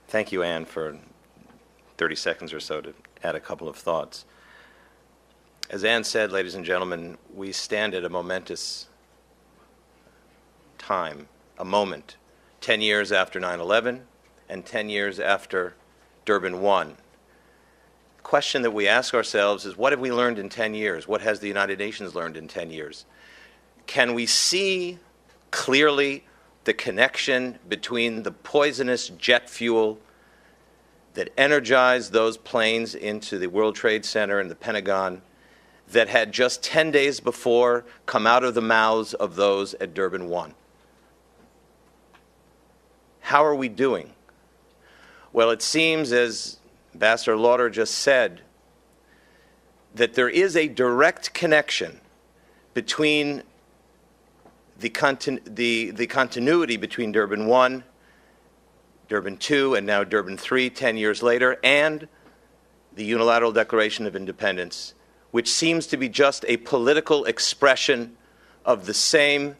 Thank you, Anne, for 30 seconds or so to add a couple of thoughts. As Anne said, ladies and gentlemen, we stand at a momentous time, a moment, 10 years after 9/11 and 10 years after Durban 1. The question that we ask ourselves is, what have we learned in 10 years? What has the United Nations learned in 10 years? Can we see clearly the connection between the poisonous jet fuel that energized those planes into the World Trade Center and the Pentagon that had just 10 days before come out of the mouths of those at Durban 1? How are we doing? Well, it seems, as Ambassador Lauder just said, that there is a direct connection between the continuity between Durban 1, Durban 2, and now Durban 3, 10 years later, and the Unilateral Declaration of Independence, which seems to be just a political expression of the same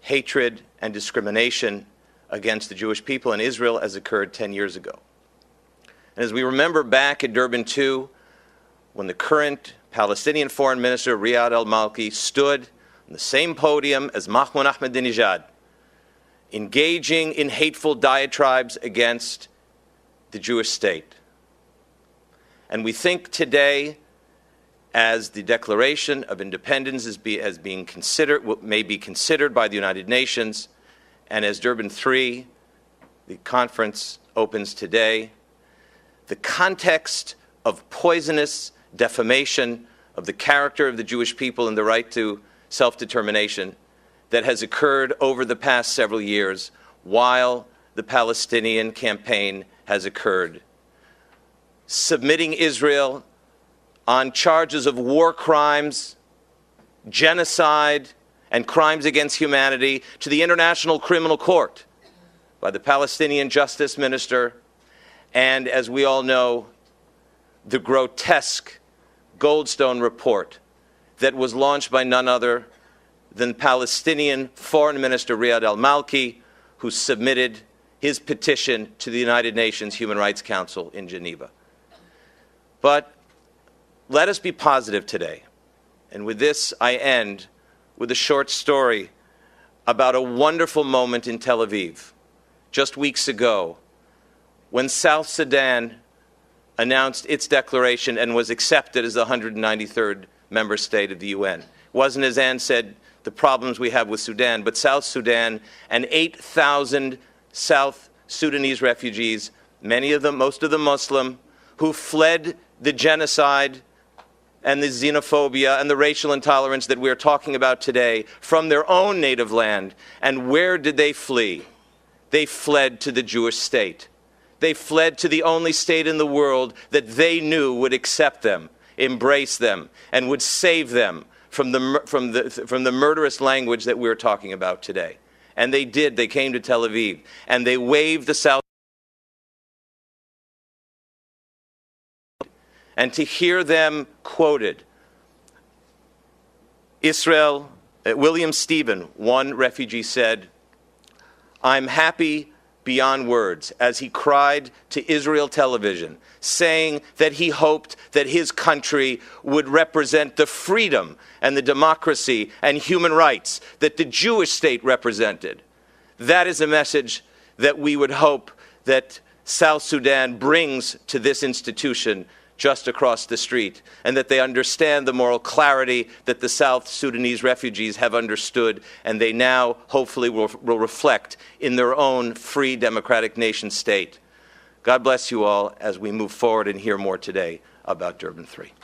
hatred and discrimination against the Jewish people in Israel as occurred 10 years ago. And as we remember back at Durban 2, when the current Palestinian Foreign Minister Riyad al-Malki stood on the same podium as Mahmoud Ahmadinejad, engaging in hateful diatribes against the Jewish state. And we think today, as the Declaration of Independence may be considered by the United Nations, and as Durban 3, the conference opens today, the context of poisonous defamation of the character of the Jewish people and the right to self-determination that has occurred over the past several years while the Palestinian campaign has occurred, submitting Israel on charges of war crimes, genocide, and crimes against humanity to the International Criminal Court by the Palestinian Justice Minister, and, as we all know, the grotesque Goldstone report that was launched by none other than Palestinian Foreign Minister Riyad al-Malki, who submitted his petition to the United Nations Human Rights Council in Geneva. But let us be positive today. And with this, I end with a short story about a wonderful moment in Tel Aviv just weeks ago when South Sudan announced its declaration and was accepted as the 193rd member state of the UN. It wasn't, as Anne said, the problems we have with Sudan, but South Sudan and 8,000 South Sudanese refugees, most of them Muslim, who fled the genocide and the xenophobia and the racial intolerance that we're talking about today from their own native land. And where did they flee? They fled to the Jewish state. They fled to the only state in the world that they knew would accept them, embrace them, and would save them from the murderous language that we're talking about today. And they did. They came to Tel Aviv, and they waved the South. And to hear them quoted, William Stephen, one refugee, said, "I'm happy beyond words," as he cried to Israel television, saying that he hoped that his country would represent the freedom and the democracy and human rights that the Jewish state represented. That is a message that we would hope that South Sudan brings to this institution just across the street, and that they understand the moral clarity that the South Sudanese refugees have understood, and they now hopefully will reflect in their own free democratic nation state. God bless you all as we move forward and hear more today about Durban 3.